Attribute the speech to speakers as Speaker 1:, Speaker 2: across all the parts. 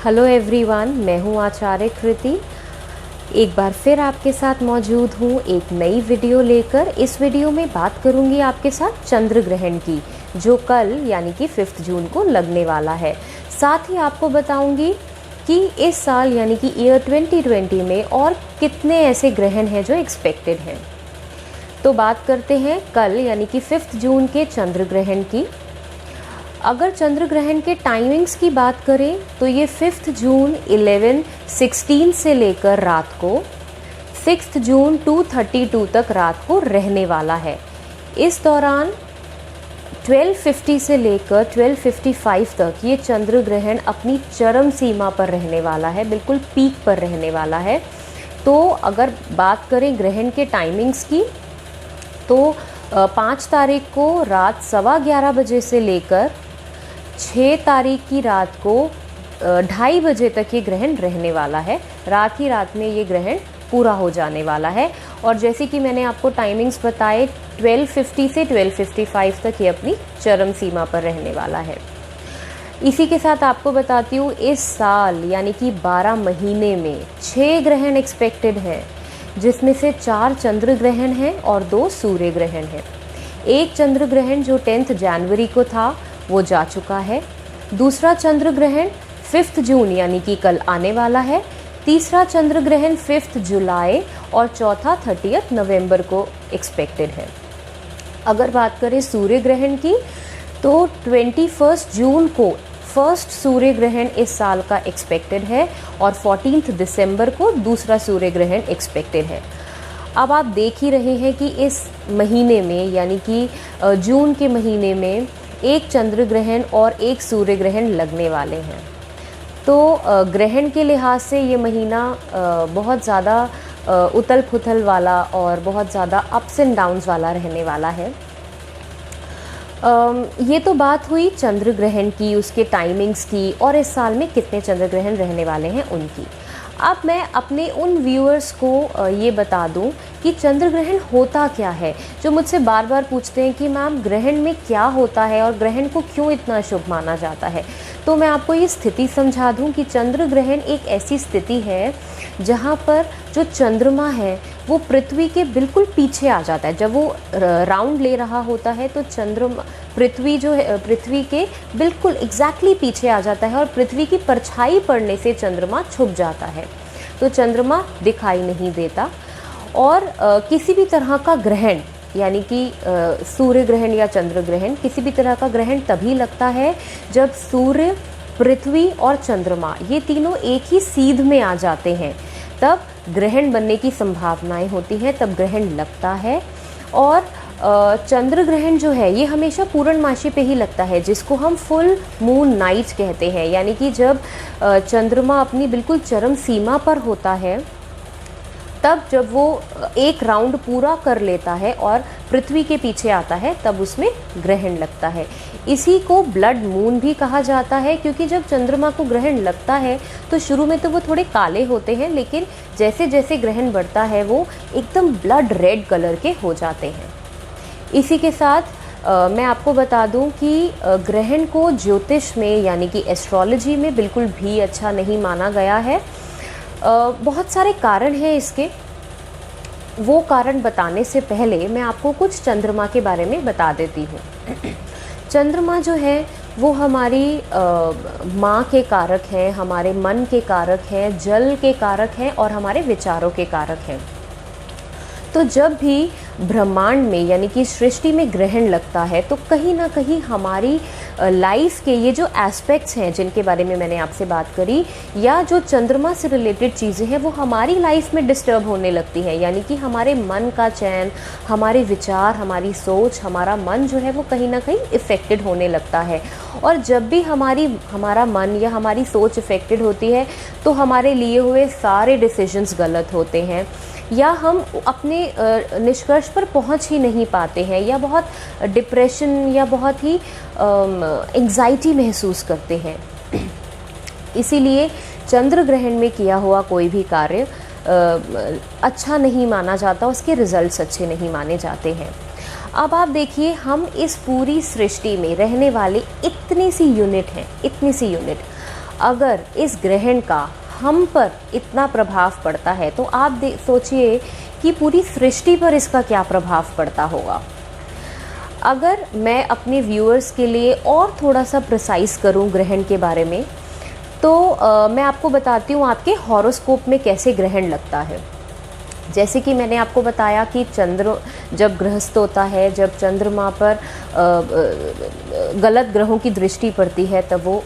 Speaker 1: Hello everyone, मैं हूं आचार्य कृति। एक बार फिर आपके साथ मौजूद हूं एक नई वीडियो लेकर। इस वीडियो में बात करूंगी आपके साथ चंद्र ग्रहण की, जो कल यानी कि 5 जून को लगने वाला है। साथ ही आपको बताऊंगी कि इस साल यानी कि ईयर 2020 में और कितने ऐसे ग्रहण हैं जो एक्सपेक्टेड हैं। तो बात करते हैं कल यानी कि 5 जून के चंद्र ग्रहण की। अगर चंद्र ग्रहण के टाइमिंग्स की बात करें तो ये 5 जून 11:16 से लेकर रात को 6 जून 2:32 तक रात को रहने वाला है। इस दौरान 12:50 से लेकर 12:55 तक ये चंद्र ग्रहण अपनी चरम सीमा पर रहने वाला है, बिल्कुल पीक पर रहने वाला है। तो अगर बात करें ग्रहण के टाइमिंग्स की तो 5 तारीख को रात 11:15 बजे से लेकर 6 तारीख की रात को 2:30 बजे तक ये ग्रहण रहने वाला है। रात ही रात में ये ग्रहण पूरा हो जाने वाला है। और जैसे कि मैंने आपको टाइमिंग्स बताए, 12:50 से 12:55 तक ये अपनी चरम सीमा पर रहने वाला है। इसी के साथ आपको बताती हूँ, इस साल यानी कि 12 महीने में 6 ग्रहण एक्सपेक्टेड हैं, जिसमें से 4 चंद्र ग्रहण हैं और 2 सूर्य ग्रहण हैं। एक चंद्र ग्रहण जो 10 जनवरी को था वो जा चुका है। दूसरा चंद्र ग्रहण 5 जून यानी कि कल आने वाला है। तीसरा चंद्र ग्रहण 5 जुलाई और चौथा 30 नवंबर को एक्सपेक्टेड है। अगर बात करें सूर्य ग्रहण की तो 21 जून को फर्स्ट सूर्य ग्रहण इस साल का एक्सपेक्टेड है और 14 दिसंबर को दूसरा सूर्य ग्रहण एक्सपेक्टेड है। अब आप देख ही रहे हैं कि इस महीने में यानी कि जून के महीने में एक चंद्र ग्रहण और एक सूर्य ग्रहण लगने वाले हैं। तो ग्रहण के लिहाज से ये महीना बहुत ज़्यादा उथल पुथल वाला और बहुत ज़्यादा अप्स एंड डाउन्स वाला रहने वाला है। ये तो बात हुई चंद्र ग्रहण की, उसके टाइमिंग्स की और इस साल में कितने चंद्र ग्रहण रहने वाले हैं उनकी। अब मैं अपने उन व्यूअर्स को ये बता दूं कि चंद्र ग्रहण होता क्या है, जो मुझसे बार बार पूछते हैं कि मैम ग्रहण में क्या होता है और ग्रहण को क्यों इतना शुभ माना जाता है। तो मैं आपको ये स्थिति समझा दूं कि चंद्र ग्रहण एक ऐसी स्थिति है जहाँ पर जो चंद्रमा है वो पृथ्वी के बिल्कुल पीछे आ जाता है। जब वो राउंड ले रहा होता है तो पृथ्वी जो है पृथ्वी के बिल्कुल एग्जैक्टली पीछे आ जाता है और पृथ्वी की परछाई पड़ने से चंद्रमा छुप जाता है। तो चंद्रमा दिखाई नहीं देता और किसी भी तरह का ग्रहण यानी कि सूर्य ग्रहण या चंद्र ग्रहण, किसी भी तरह का ग्रहण तभी लगता है जब सूर्य, पृथ्वी और चंद्रमा ये तीनों एक ही सीध में आ जाते हैं, तब ग्रहण बनने की संभावनाएं होती हैं, तब ग्रहण लगता है। और चंद्र ग्रहण जो है ये हमेशा पूर्णमासी पे ही लगता है, जिसको हम फुल मून नाइट कहते हैं। यानी कि जब चंद्रमा अपनी बिल्कुल चरम सीमा पर होता है, तब जब वो एक राउंड पूरा कर लेता है और पृथ्वी के पीछे आता है, तब उसमें ग्रहण लगता है। इसी को ब्लड मून भी कहा जाता है, क्योंकि जब चंद्रमा को ग्रहण लगता है तो शुरू में तो वो थोड़े काले होते हैं, लेकिन जैसे जैसे ग्रहण बढ़ता है वो एकदम ब्लड रेड कलर के हो जाते हैं। इसी के साथ मैं आपको बता दूं कि ग्रहण को ज्योतिष में यानी कि एस्ट्रोलॉजी में बिल्कुल भी अच्छा नहीं माना गया है। बहुत सारे कारण हैं इसके। वो कारण बताने से पहले मैं आपको कुछ चंद्रमा के बारे में बता देती हूँ। चंद्रमा जो है वो हमारी माँ के कारक हैं, हमारे मन के कारक हैं, जल के कारक हैं और हमारे विचारों के कारक हैं। तो जब भी ब्रह्मांड में यानी कि सृष्टि में ग्रहण लगता है तो कहीं ना कहीं हमारी लाइफ के ये जो एस्पेक्ट्स हैं जिनके बारे में मैंने आपसे बात करी, या जो चंद्रमा से रिलेटेड चीज़ें हैं, वो हमारी लाइफ में डिस्टर्ब होने लगती है। यानी कि हमारे मन का चैन, हमारे विचार, हमारी सोच, हमारा मन जो है वो कहीं ना कहीं इफ़ेक्टेड होने लगता है। और जब भी हमारा मन या हमारी सोच इफ़ेक्टेड होती है तो हमारे लिए हुए सारे डिसीजंस गलत होते हैं, या हम अपने निष्कर्ष पर पहुंच ही नहीं पाते हैं, या बहुत डिप्रेशन या बहुत ही एंग्जाइटी महसूस करते हैं। इसीलिए चंद्र ग्रहण में किया हुआ कोई भी कार्य अच्छा नहीं माना जाता, उसके रिजल्ट्स अच्छे नहीं माने जाते हैं। अब आप देखिए, हम इस पूरी सृष्टि में रहने वाले इतनी सी यूनिट हैं, इतनी सी यूनिट। अगर इस ग्रहण का हम पर इतना प्रभाव पड़ता है तो आप सोचिए कि पूरी सृष्टि पर इसका क्या प्रभाव पड़ता होगा। अगर मैं अपने व्यूअर्स के लिए और थोड़ा सा प्रिसाइज करूं ग्रहण के बारे में, तो मैं आपको बताती हूँ आपके हॉरोस्कोप में कैसे ग्रहण लगता है। जैसे कि मैंने आपको बताया कि चंद्र जब गृहस्थ होता है, जब चंद्रमा पर गलत ग्रहों की दृष्टि पड़ती है, तब वो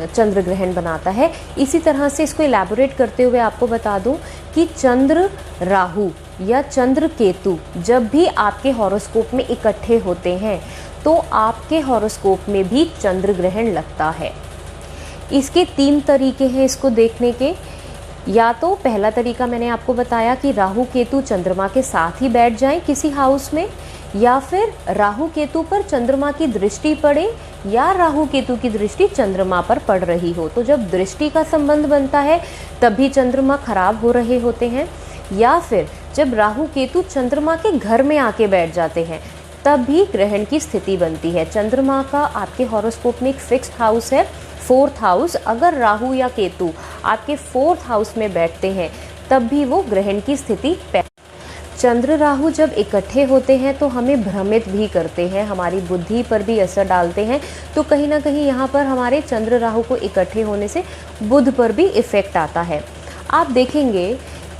Speaker 1: चंद्र ग्रहण बनाता है। इसी तरह से इसको इलैबोरेट करते हुए आपको बता दूं कि चंद्र राहु या चंद्र केतु जब भी आपके हॉरोस्कोप में इकट्ठे होते हैं तो आपके हॉरोस्कोप में भी चंद्र ग्रहण लगता है। इसके 3 तरीके हैं इसको देखने के। या तो पहला तरीका मैंने आपको बताया कि राहु केतु चंद्रमा के साथ ही बैठ जाएं किसी हाउस में, या फिर राहु केतु पर चंद्रमा की दृष्टि पड़े या राहु केतु की दृष्टि चंद्रमा पर पड़ रही हो। तो जब दृष्टि का संबंध बनता है तभी चंद्रमा खराब हो रहे होते हैं, या फिर जब राहु केतु चंद्रमा के घर में आके बैठ जाते हैं तब भी ग्रहण की स्थिति बनती है। चंद्रमा का आपके हॉरोस्कोप में एक 6th हाउस है, 4th हाउस। अगर राहु या केतु आपके 4th हाउस में बैठते हैं तब भी वो ग्रहण की स्थिति। चंद्र राहु जब इकट्ठे होते हैं तो हमें भ्रमित भी करते हैं, हमारी बुद्धि पर भी असर डालते हैं। तो कहीं ना कहीं यहाँ पर हमारे चंद्र राहु को इकट्ठे होने से बुध पर भी इफ़ेक्ट आता है। आप देखेंगे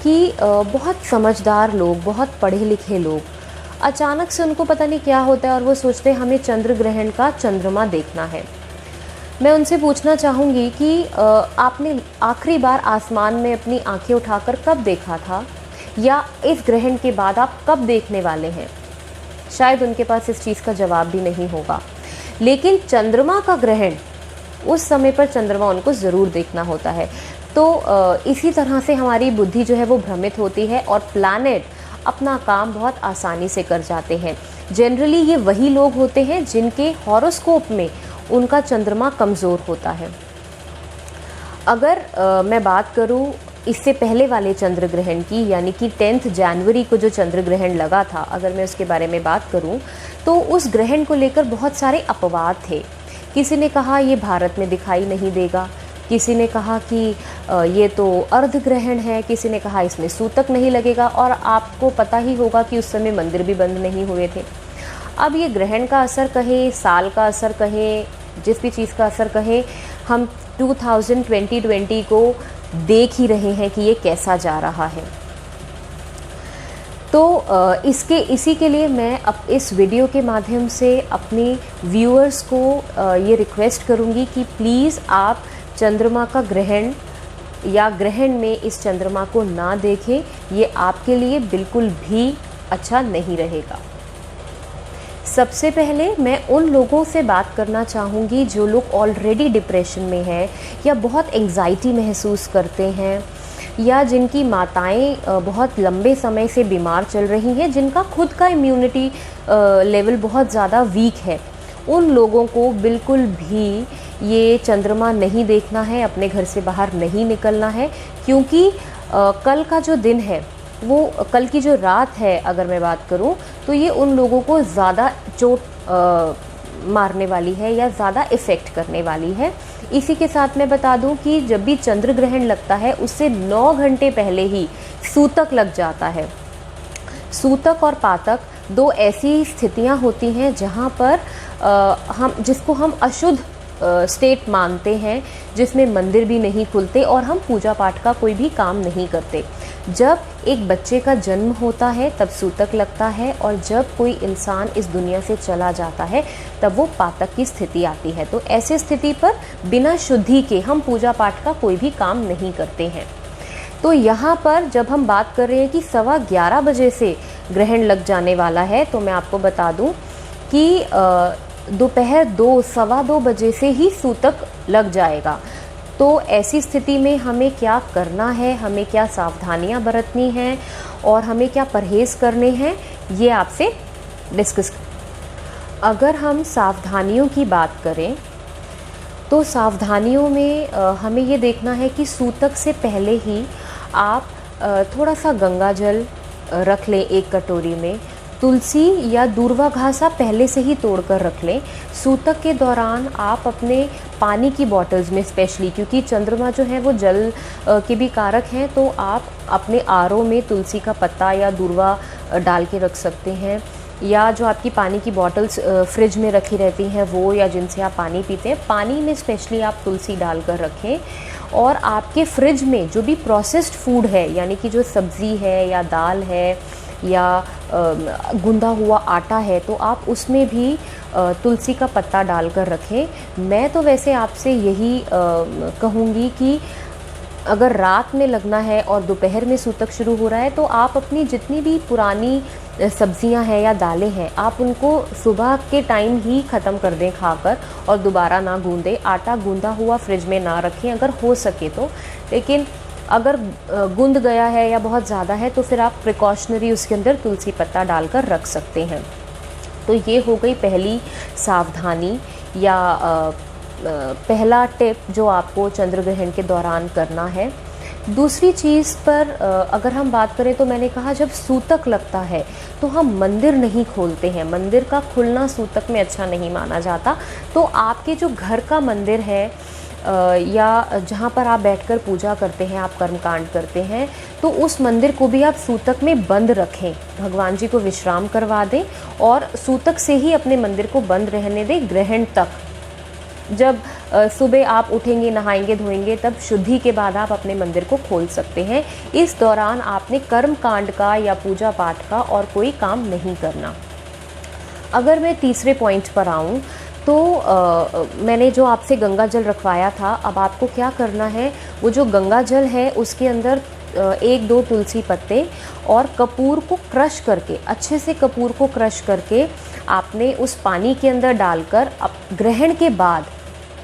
Speaker 1: कि बहुत समझदार लोग, बहुत पढ़े लिखे लोग, अचानक से उनको पता नहीं क्या होता है और वो सोचते हैं हमें चंद्र ग्रहण का चंद्रमा देखना है। मैं उनसे पूछना चाहूँगी कि आपने आखिरी बार आसमान में अपनी आंखें उठाकर कब देखा था, या इस ग्रहण के बाद आप कब देखने वाले हैं? शायद उनके पास इस चीज़ का जवाब भी नहीं होगा। लेकिन चंद्रमा का ग्रहण, उस समय पर चंद्रमा उनको ज़रूर देखना होता है। तो इसी तरह से हमारी बुद्धि जो है वो भ्रमित होती है और प्लैनेट अपना काम बहुत आसानी से कर जाते हैं। जनरली ये वही लोग होते हैं जिनके हॉरोस्कोप में उनका चंद्रमा कमज़ोर होता है। अगर मैं बात करूं इससे पहले वाले चंद्र ग्रहण की, यानी कि 10 जनवरी को जो चंद्र ग्रहण लगा था, अगर मैं उसके बारे में बात करूं तो उस ग्रहण को लेकर बहुत सारे अपवाद थे। किसी ने कहा ये भारत में दिखाई नहीं देगा, किसी ने कहा कि ये तो अर्ध ग्रहण है, किसी ने कहा इसमें सूतक नहीं लगेगा, और आपको पता ही होगा कि उस समय मंदिर भी बंद नहीं हुए थे। अब ये ग्रहण का असर कहें, साल का असर कहें, जिस भी चीज़ का असर कहें, हम 2020 को देख ही रहे हैं कि ये कैसा जा रहा है। तो इसी के लिए मैं अब इस वीडियो के माध्यम से अपने व्यूअर्स को ये रिक्वेस्ट करूँगी कि प्लीज़ आप चंद्रमा का ग्रहण या ग्रहण में इस चंद्रमा को ना देखें। ये आपके लिए बिल्कुल भी अच्छा नहीं रहेगा। सबसे पहले मैं उन लोगों से बात करना चाहूँगी जो लोग ऑलरेडी डिप्रेशन में हैं या बहुत एंग्जाइटी महसूस करते हैं, या जिनकी माताएं बहुत लंबे समय से बीमार चल रही हैं, जिनका खुद का इम्यूनिटी लेवल बहुत ज़्यादा वीक है। उन लोगों को बिल्कुल भी ये चंद्रमा नहीं देखना है, अपने घर से बाहर नहीं निकलना है, क्योंकि कल का जो दिन है, वो कल की जो रात है अगर मैं बात करूं तो ये उन लोगों को ज़्यादा चोट मारने वाली है या ज़्यादा इफ़ेक्ट करने वाली है। इसी के साथ मैं बता दूं कि जब भी चंद्र ग्रहण लगता है उससे 9 घंटे पहले ही सूतक लग जाता है। सूतक और पातक 2 ऐसी स्थितियां होती हैं जहां पर जिसको हम अशुद्ध स्टेट मानते हैं, जिसमें मंदिर भी नहीं खुलते और हम पूजा पाठ का कोई भी काम नहीं करते। जब एक बच्चे का जन्म होता है तब सूतक लगता है, और जब कोई इंसान इस दुनिया से चला जाता है तब वो पातक की स्थिति आती है। तो ऐसी स्थिति पर बिना शुद्धि के हम पूजा पाठ का कोई भी काम नहीं करते हैं। तो यहाँ पर जब हम बात कर रहे हैं कि 11:15 बजे से ग्रहण लग जाने वाला है, तो मैं आपको बता दूँ कि दोपहर 2-2:15 बजे से ही सूतक लग जाएगा। तो ऐसी स्थिति में हमें क्या करना है, हमें क्या सावधानियां बरतनी हैं और हमें क्या परहेज़ करने हैं, ये आपसे डिस्कस। अगर हम सावधानियों की बात करें तो सावधानियों में हमें ये देखना है कि सूतक से पहले ही आप थोड़ा सा गंगा जल रख लें एक कटोरी में, तुलसी या दूर्वा घास आप पहले से ही तोड़ कर रख लें। सूतक के दौरान आप अपने पानी की बॉटल्स में स्पेशली, क्योंकि चंद्रमा जो है वो जल के भी कारक हैं, तो आप अपने आरओ में तुलसी का पत्ता या दूर्वा डाल के रख सकते हैं। या जो आपकी पानी की बॉटल्स फ्रिज में रखी रहती हैं वो, या जिनसे आप पानी पीते हैं, पानी में स्पेशली आप तुलसी डाल कर रखें। और आपके फ्रिज में जो भी प्रोसेस्ड फूड है, यानी कि जो सब्ज़ी है या दाल है या गुंदा हुआ आटा है, तो आप उसमें भी तुलसी का पत्ता डालकर रखें। मैं तो वैसे आपसे यही कहूँगी कि अगर रात में लगना है और दोपहर में सूतक शुरू हो रहा है, तो आप अपनी जितनी भी पुरानी सब्जियां हैं या दालें हैं, आप उनको सुबह के टाइम ही ख़त्म कर दें खाकर, और दोबारा ना गूंदें। आटा गूंदा हुआ फ्रिज में ना रखें अगर हो सके तो। लेकिन अगर गूंद गया है या बहुत ज़्यादा है तो फिर आप प्रिकॉशनरी उसके अंदर तुलसी पत्ता डालकर रख सकते हैं। तो ये हो गई पहली सावधानी या पहला टिप जो आपको चंद्र ग्रहण के दौरान करना है। दूसरी चीज़ पर अगर हम बात करें तो मैंने कहा जब सूतक लगता है तो हम मंदिर नहीं खोलते हैं। मंदिर का खुलना सूतक में अच्छा नहीं माना जाता। तो आपके जो घर का मंदिर है या जहाँ पर आप बैठकर पूजा करते हैं, आप कर्मकांड करते हैं, तो उस मंदिर को भी आप सूतक में बंद रखें। भगवान जी को विश्राम करवा दें और सूतक से ही अपने मंदिर को बंद रहने दें ग्रहण तक। जब सुबह आप उठेंगे, नहाएंगे, धोएंगे, तब शुद्धि के बाद आप अपने मंदिर को खोल सकते हैं। इस दौरान आपने कर्म कांड का या पूजा पाठ का और कोई काम नहीं करना। अगर मैं तीसरे पॉइंट पर आऊँ तो मैंने जो आपसे गंगा जल रखवाया था, अब आपको क्या करना है, वो जो गंगा जल है उसके अंदर 1-2 तुलसी पत्ते और कपूर को क्रश करके, अच्छे से कपूर को क्रश करके आपने उस पानी के अंदर डालकर, अब ग्रहण के बाद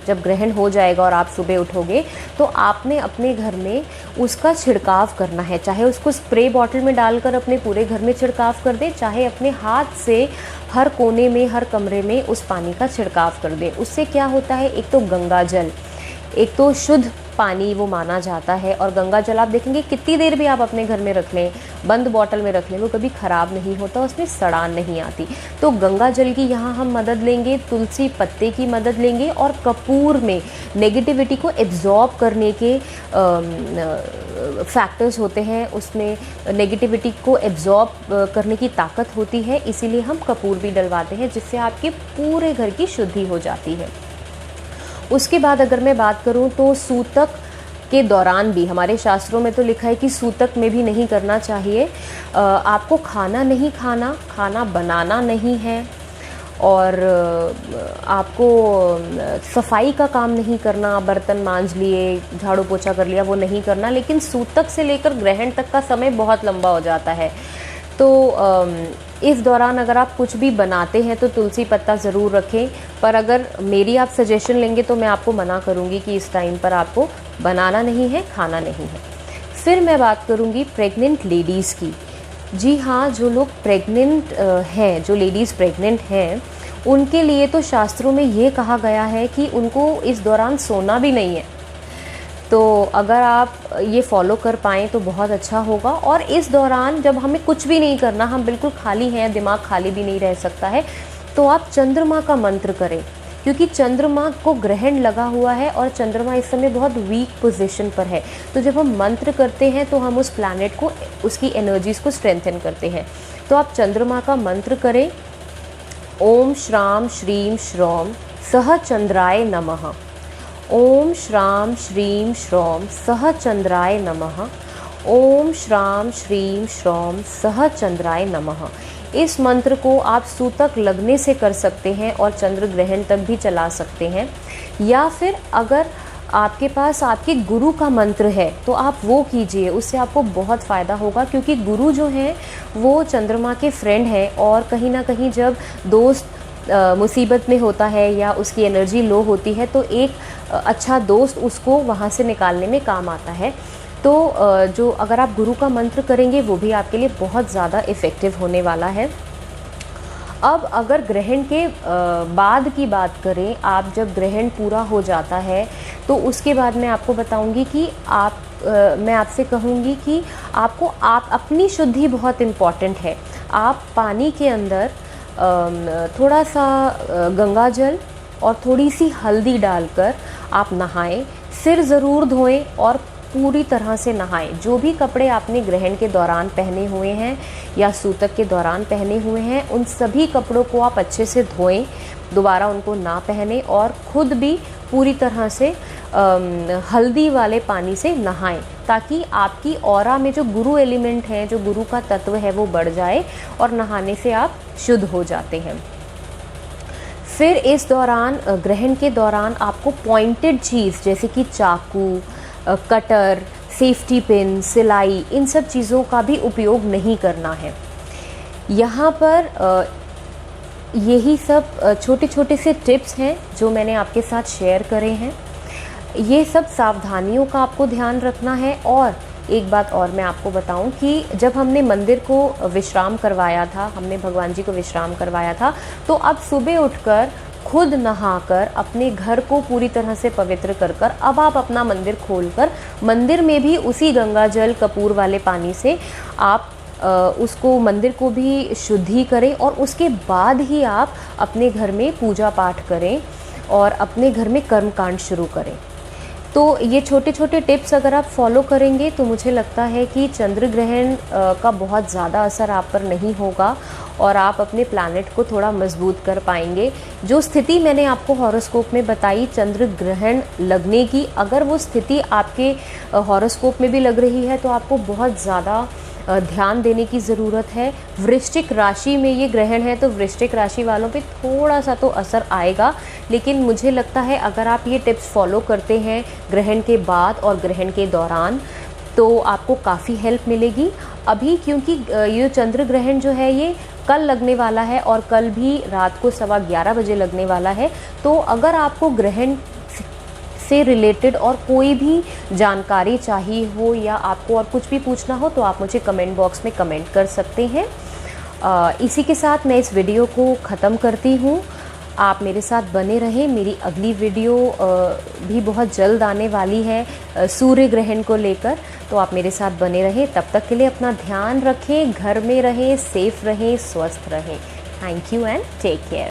Speaker 1: जब ग्रहण हो जाएगा और आप सुबह उठोगे तो आपने अपने घर में उसका छिड़काव करना है। चाहे उसको स्प्रे बॉटल में डालकर अपने पूरे घर में छिड़काव कर दें, चाहे अपने हाथ से हर कोने में, हर कमरे में उस पानी का छिड़काव कर दें। उससे क्या होता है, एक तो गंगा जल, एक तो शुद्ध पानी वो माना जाता है, और गंगा जल आप देखेंगे कितनी देर भी आप अपने घर में रख लें, बंद बॉटल में रख लें, वो कभी ख़राब नहीं होता, उसमें सड़ान नहीं आती। तो गंगा जल की यहाँ हम मदद लेंगे, तुलसी पत्ते की मदद लेंगे, और कपूर में नेगेटिविटी को एब्जॉर्ब करने के फैक्टर्स होते हैं, उसमें नेगेटिविटी को एब्जॉर्ब करने की ताकत होती है, इसीलिए हम कपूर भी डलवाते हैं, जिससे आपके पूरे घर की शुद्धि हो जाती है। उसके बाद अगर मैं बात करूं तो सूतक के दौरान भी हमारे शास्त्रों में तो लिखा है कि सूतक में भी नहीं करना चाहिए। आपको खाना नहीं खाना, खाना बनाना नहीं है, और आपको सफाई का काम नहीं करना, बर्तन मांज लिए, झाड़ू पोछा कर लिया, वो नहीं करना। लेकिन सूतक से लेकर ग्रहण तक का समय बहुत लंबा हो जाता है, तो इस दौरान अगर आप कुछ भी बनाते हैं तो तुलसी पत्ता ज़रूर रखें। पर अगर मेरी आप सजेशन लेंगे तो मैं आपको मना करूंगी कि इस टाइम पर आपको बनाना नहीं है, खाना नहीं है। फिर मैं बात करूंगी प्रेग्नेंट लेडीज़ की। जी हाँ, जो लोग प्रेग्नेंट हैं, जो लेडीज़ प्रेग्नेंट हैं, उनके लिए तो शास्त्रों में ये कहा गया है कि उनको इस दौरान सोना भी नहीं है। तो अगर आप ये फॉलो कर पाएँ तो बहुत अच्छा होगा। और इस दौरान जब हमें कुछ भी नहीं करना, हम बिल्कुल खाली हैं, दिमाग खाली भी नहीं रह सकता है, तो आप चंद्रमा का मंत्र करें, क्योंकि चंद्रमा को ग्रहण लगा हुआ है और चंद्रमा इस समय बहुत वीक पोजीशन पर है। तो जब हम मंत्र करते हैं तो हम उस प्लैनेट को, उसकी एनर्जीज़ को स्ट्रेंथन करते हैं। तो आप चंद्रमा का मंत्र करें, ओम श्राम श्रीम श्रौम सह चंद्राय नमः। ओम श्राम श्रीम श्रौम सह चंद्राय नमः। ओम श्राम श्रीम श्रौम सह चंद्राय नमः। इस मंत्र को आप सूतक लगने से कर सकते हैं और चंद्र ग्रहण तक भी चला सकते हैं। या फिर अगर आपके पास आपके गुरु का मंत्र है तो आप वो कीजिए, उससे आपको बहुत फ़ायदा होगा, क्योंकि गुरु जो हैं वो चंद्रमा के फ्रेंड हैं, और कहीं ना कहीं जब दोस्त मुसीबत में होता है या उसकी एनर्जी लो होती है तो एक अच्छा दोस्त उसको वहाँ से निकालने में काम आता है। तो जो अगर आप गुरु का मंत्र करेंगे वो भी आपके लिए बहुत ज़्यादा इफ़ेक्टिव होने वाला है। अब अगर ग्रहण के बाद की बात करें, आप जब ग्रहण पूरा हो जाता है तो उसके बाद मैं आपको बताऊंगी कि मैं आपसे कहूंगी कि आपको अपनी शुद्धि बहुत इम्पॉर्टेंट है। आप पानी के अंदर थोड़ा सा गंगा जल और थोड़ी सी हल्दी डालकर आप नहाएं। सिर ज़रूर धोएं और पूरी तरह से नहाएं। जो भी कपड़े आपने ग्रहण के दौरान पहने हुए हैं या सूतक के दौरान पहने हुए हैं, उन सभी कपड़ों को आप अच्छे से धोएं, दोबारा उनको ना पहने और ख़ुद भी पूरी तरह से हल्दी वाले पानी से नहाएं, ताकि आपकी ऑरा में जो गुरु एलिमेंट है, जो गुरु का तत्व है, वो बढ़ जाए और नहाने से आप शुद्ध हो जाते हैं। फिर इस दौरान ग्रहण के दौरान आपको पॉइंटेड चीज़ जैसे कि चाकू, कटर, सेफ्टी पिन, सिलाई, इन सब चीज़ों का भी उपयोग नहीं करना है। यहाँ पर यही सब छोटे छोटे से टिप्स हैं जो मैंने आपके साथ शेयर करे हैं। ये सब सावधानियों का आपको ध्यान रखना है। और एक बात और मैं आपको बताऊं कि जब हमने मंदिर को विश्राम करवाया था, हमने भगवान जी को विश्राम करवाया था, तो अब सुबह उठकर खुद नहाकर अपने घर को पूरी तरह से पवित्र कर अब आप अपना मंदिर खोलकर मंदिर में भी उसी गंगा जल कपूर वाले पानी से आप उसको मंदिर को भी शुद्धि करें और उसके बाद ही आप अपने घर में पूजा पाठ करें और अपने घर में कर्मकांड शुरू करें। तो ये छोटे छोटे टिप्स अगर आप फॉलो करेंगे तो मुझे लगता है कि चंद्र ग्रहण का बहुत ज़्यादा असर आप पर नहीं होगा और आप अपने प्लैनेट को थोड़ा मजबूत कर पाएंगे। जो स्थिति मैंने आपको हॉरोस्कोप में बताई चंद्र ग्रहण लगने की, अगर वो स्थिति आपके हॉरोस्कोप में भी लग रही है तो आपको बहुत ज़्यादा ध्यान देने की ज़रूरत है। वृश्चिक राशि में ये ग्रहण है तो वृश्चिक राशि वालों पे थोड़ा सा तो असर आएगा, लेकिन मुझे लगता है अगर आप ये टिप्स फॉलो करते हैं ग्रहण के बाद और ग्रहण के दौरान तो आपको काफ़ी हेल्प मिलेगी। अभी क्योंकि ये चंद्र ग्रहण जो है ये कल लगने वाला है और कल भी रात को 11:15 बजे लगने वाला है, तो अगर आपको ग्रहण से रिलेटेड और कोई भी जानकारी चाहिए हो या आपको और कुछ भी पूछना हो तो आप मुझे कमेंट बॉक्स में कमेंट कर सकते हैं। इसी के साथ मैं इस वीडियो को ख़त्म करती हूँ। आप मेरे साथ बने रहें। मेरी अगली वीडियो भी बहुत जल्द आने वाली है सूर्य ग्रहण को लेकर, तो आप मेरे साथ बने रहें। तब तक के लिए अपना ध्यान रखें, घर में रहें, सेफ रहें, स्वस्थ रहें। Thank you and take care.